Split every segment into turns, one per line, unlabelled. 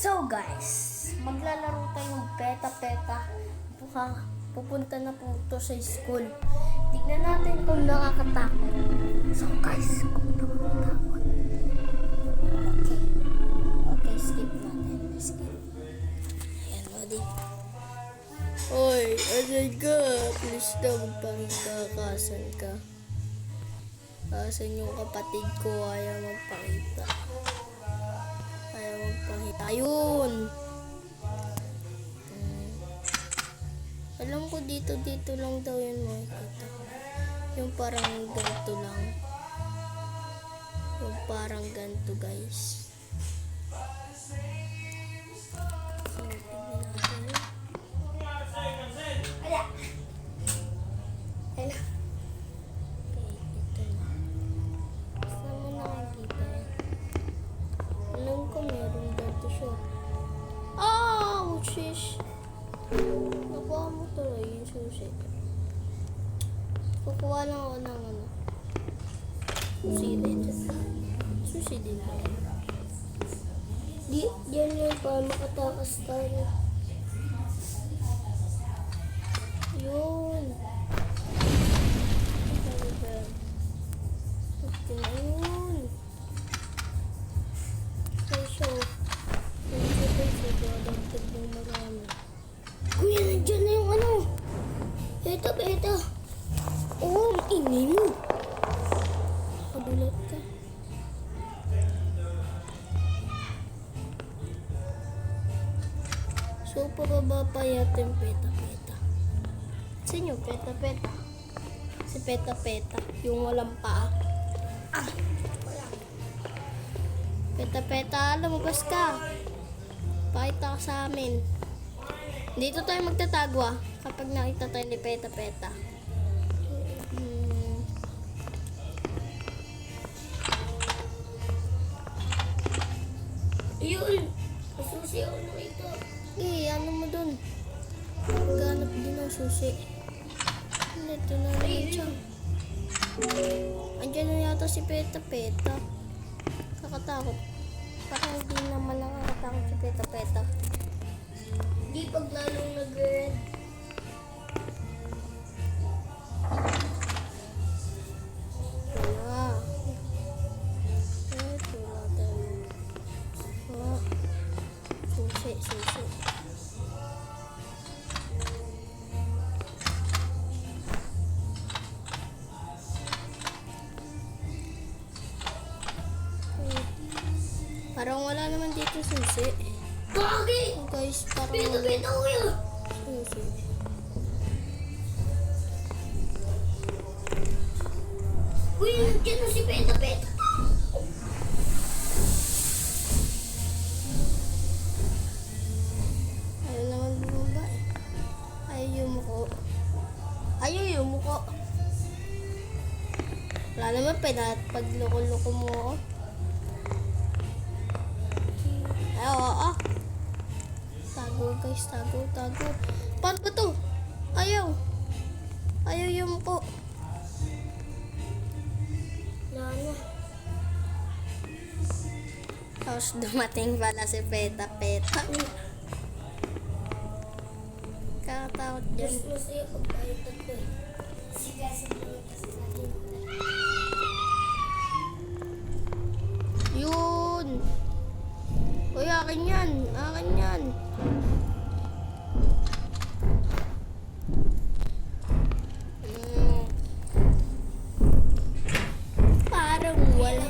So guys, maglalaro tayong peta-peta. Pupunta na po ito sa school. Tignan natin kung nakakatakot. So guys, kung nakakatakot. Okay, skip natin. Skip. Ayan, buddy. Hoy, asan ka? Please na magpakita ka. Asan ka? Asan yung kapatid ko? Ayaw magpakita. Ayun. Alam ko dito lang daw yun makikita. Yung parang ganito lang. Yung parang ganito guys. So, tignan natin. Ala. Okay, ito na. Saan mo nakikita eh? Alam ko meron dito siya. Oh, shish. Nakuha mo tuloy yung susi. Kukuha lang ako ng ano. Susi din. Susi din ba? Diyan yun para makatakas tayo. Yun. Ayun. So, kuya, nandiyan na yung ano. Beta. Oh, ingay mo. Nakabulat ka. So, pababa pa yatin peta. Saan yung peta? Si peta. Yung walang paa. Wala. Peta, lumabas ka. Pakita ka sa amin. Dito tayo magtatagwa kapag nakita tayo ni peta. Ayun! Susi ako nakita. Ano mo dun? Maghanap din ang susi. Ito na rin siya. Andiyan na yata si peta. Kakatakot. Parang hindi naman nakakatakot si peta. Di pag lalong nag-red. Wala. Ito natin. Susi. Parang wala naman dito susi. Gagi! Guys, parang Peta ko yun! Susi. Uy, nandiyan na si Peta. Ayaw naman bumaba eh. Ayaw yung muko. Wala naman pag loko-loko mo ako. Oo. Tago guys, tago. Paano ba to? Ayaw yung po. Lalo. Tapos dumating pala si peta. Kakatakot dyan. Mas masaya pag tayo tatlo eh. Yun. Uy, akin yan. Parang wala.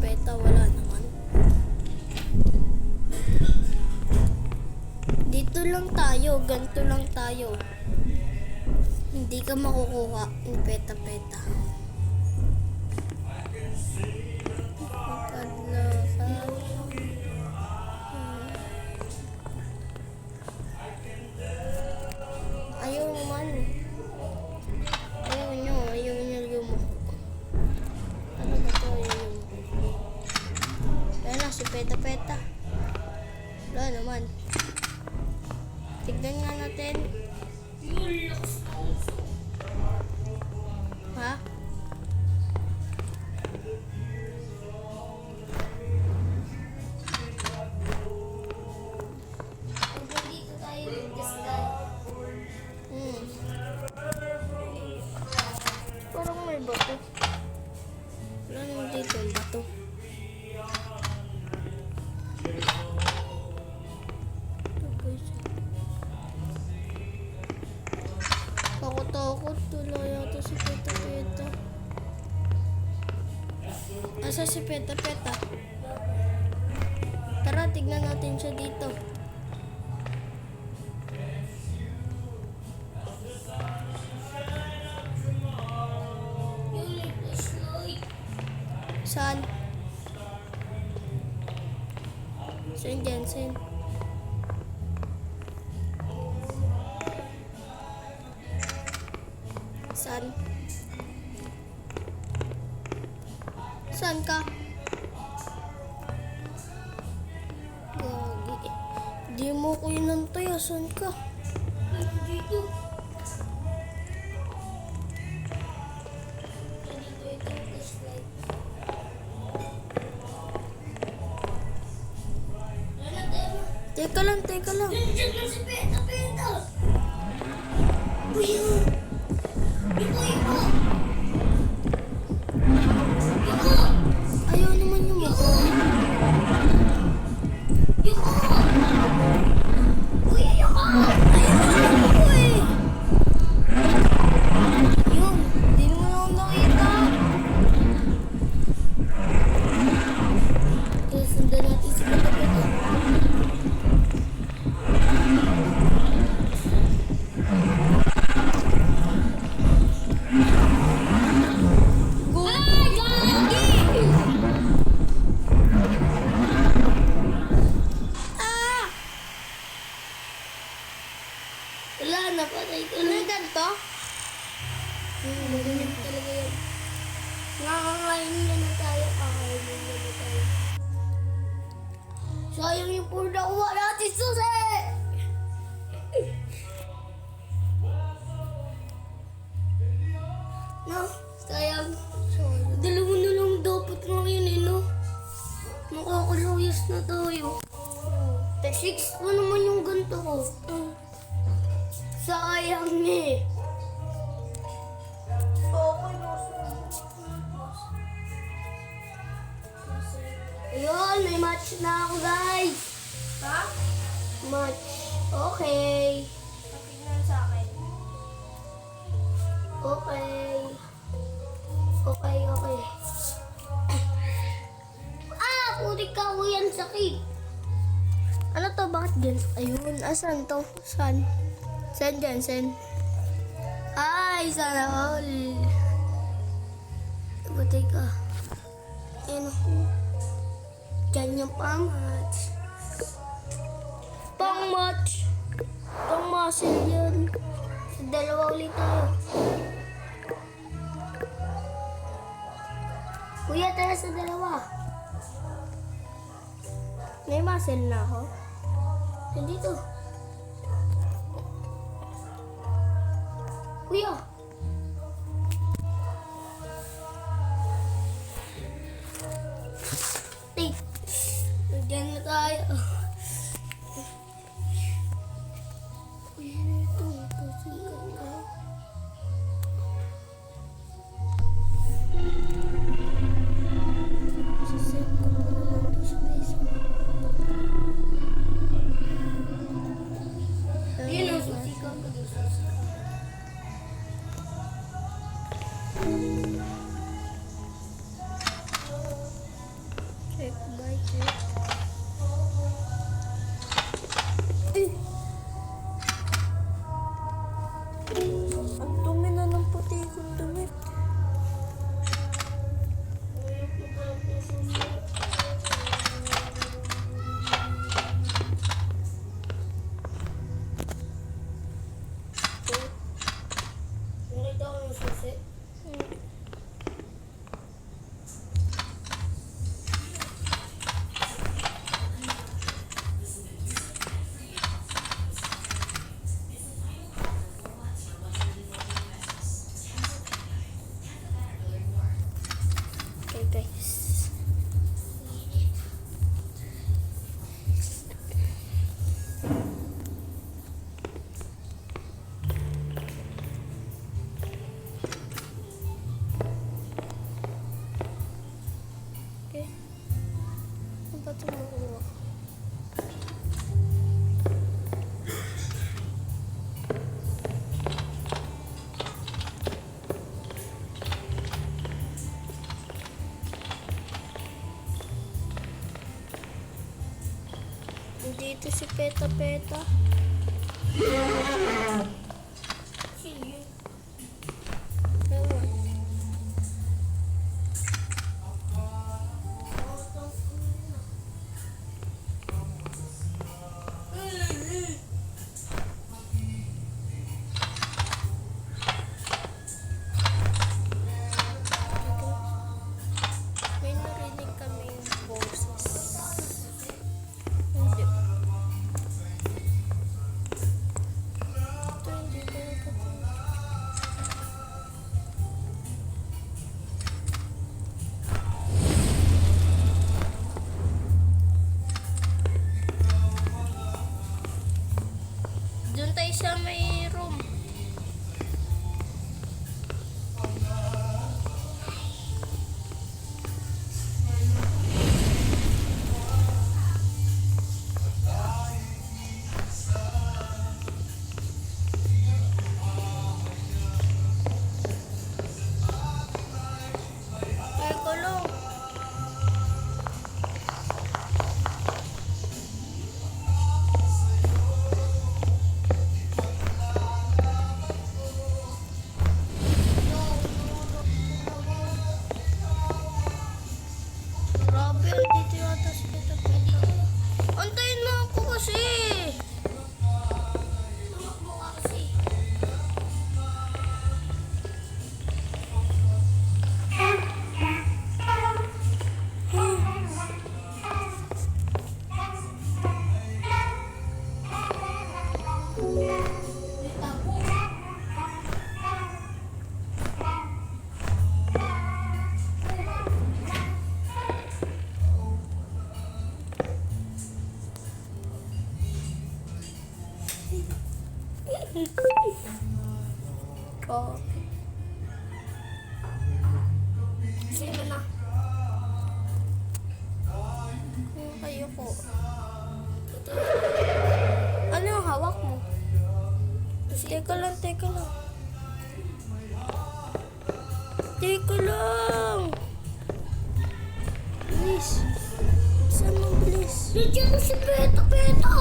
Peta, wala naman. Dito lang tayo, ganito lang tayo. Hindi ka makukuha ng peta. Ayaw naman. Ayaw nyo yumuko. Ano ba ito? Ayan na, si peta. Wala naman. Tignan nga natin. Ha? yung bato. Ito guys. Takot-takot. Wala yata si Peta-Peta. Asa si Peta-Peta? Tara, tignan natin siya dito. Saan? Saan dyan? Saan? Saan? Saan ka? Gagi. Di mo ko inantay. Saan ka? Dito. Teka lang, teka lang.
Nandiyan na si Peta-Peta! Uy! Iko!
Ayaw naman yung mako.
Iko! Uy, ayoko!
Ayaw naman ako eh. Yun, di naman ako nakita. Kaya sundan natin si Peta-Peta.
Ay, gagi!
Ah!
Wala na, patay ko
Ano
na.
yung ganito?
Ganyan talaga yun. Nakakain na tayo. Kakainin na tayo. Sayang yung puro nakuha natin, susi! No, sayang. Dalawa na lang dapat ngayon eh, no? Nakakalayas na tayo. Six pa naman yung ganito ko. Sayang eh. Ayun, may match na ako, guys.
Ha?
Match. Okay.
Tingnan sa akin.
Okay. Okay. Ah, puti ka ko yan, sakit.
Ano to? Bakit ganito? Ayun, asan to? Saan? Saan dyan? Saan? Ay, sana all.
Batay ka. Ayun ako. Diyan yung pang-match.
Pang-match. Pang-muscle yan.
Sa dalawa ulit tayo. Kuya, tara sa dalawa.
May muscle na ako.
Nandito. Kuya. Take. Diyan na tayo. Kuya, ito. Pasikat ka. Sasend ko pa naman to sa Facebook. Yun ang susi ko.
dapat yung makuha. Dito si Peta Peta.
Sige.
Ewan. May narinig kami yung boses. Hindi. Ito hindi ko napatid. Doon tayo sa may room. Teka lang. Grabe, dito yata si Peta Peta. Antayin mo ako kasi.
Tumakbo ka kasi.
Oh.
Sino na?
Kayo po. Ano yung hawak mo? Teka lang, teka lang. Teka lang. Bilis. Saan mo bilis?
Nandiyan na si Peta Peta!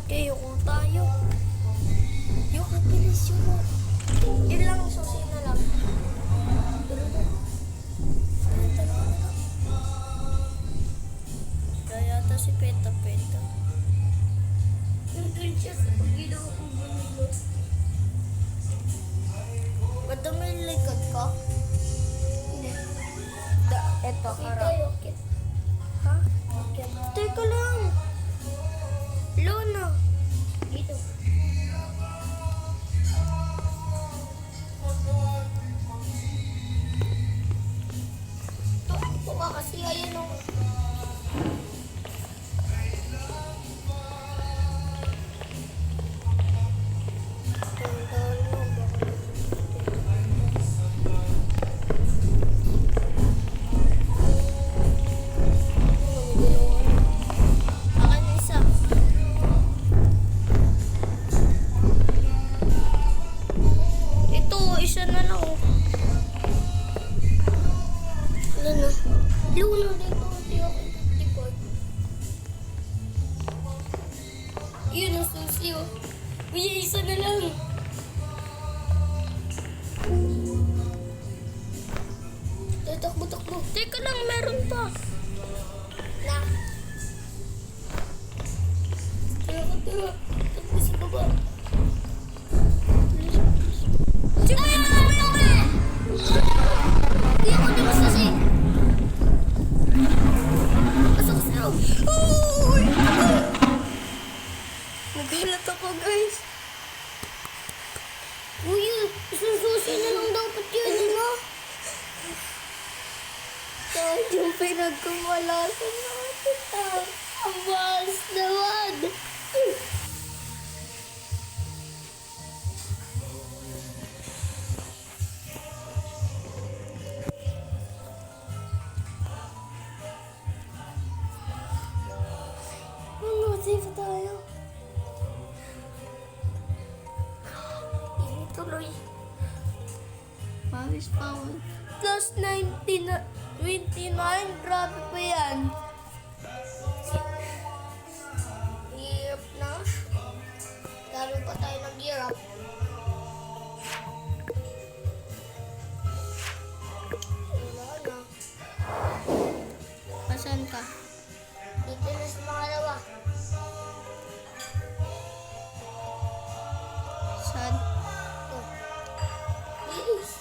Okay, yuko tayo. Yuko, bilis yuko. Ilang susi na lang. Kaya yata si Peta Peta.
Nandun siya sa pagilaw kong bunilo.
Ba't may likod ko? Eto,
Dito
harap.
yung kit.
Ha? Teka lang. Luna.
Dito. Tumakbo ka kasi ayun o.
Akin na isa. Ito, isa na lang.
Ano na? Luna dito. Hindi ako tipod. Yun ang susi o. Uy, isa na lang. Takbo.
Teka lang, meron pa.
Na. Tara. Takbo sa baba.
Sige,
Hindi ako di masasi. Pasok sa loob.
Uy! Nagalat ako, guys.
Uy, isang susi na lang dapat yun, ano?
Kahit yung pinagkumalasan natin,
Ang bahas naman. tuloy.
Pawis power. Plus 19 na 29. Grabe pa yan.
Hirap na. Lalo pa tayo naghirap. Wala na.
Asan ka?
Dito na sa mga lawa.
Saan?
Oh. Bilis.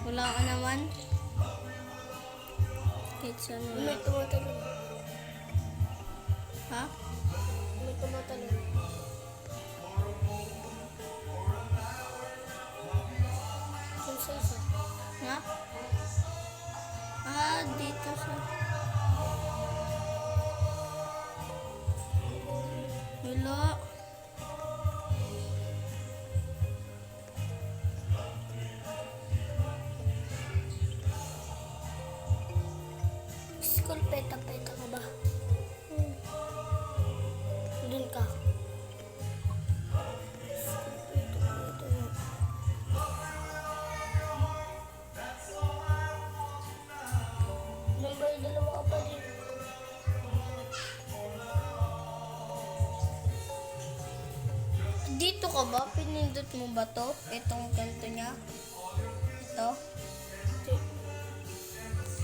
Wala ka naman? Kahit saan wala.
May tumatalon.
Ha?
May tumatalon. Yung sa isa.
Nga? Dito sa... Wala.
School peta-peta ka ba? Doon ka. School peta-peta. Number 2 ka pa din.
Dito ka ba? Pinindot mo ba to? Itong kanto niya? Ito?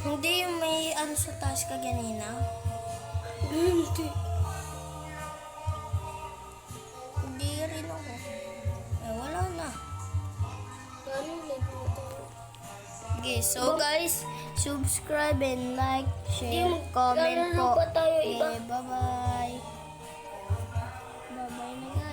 Hindi yung may ano sa taas ka ganina?
Hindi.
Hindi rin ako. Wala na.
Ano lang mo ito?
Okay, so guys, subscribe and like, share,
Yung
comment
lalaro
po.
pa tayo iba.
Okay, bye-bye. Bye-bye na guys.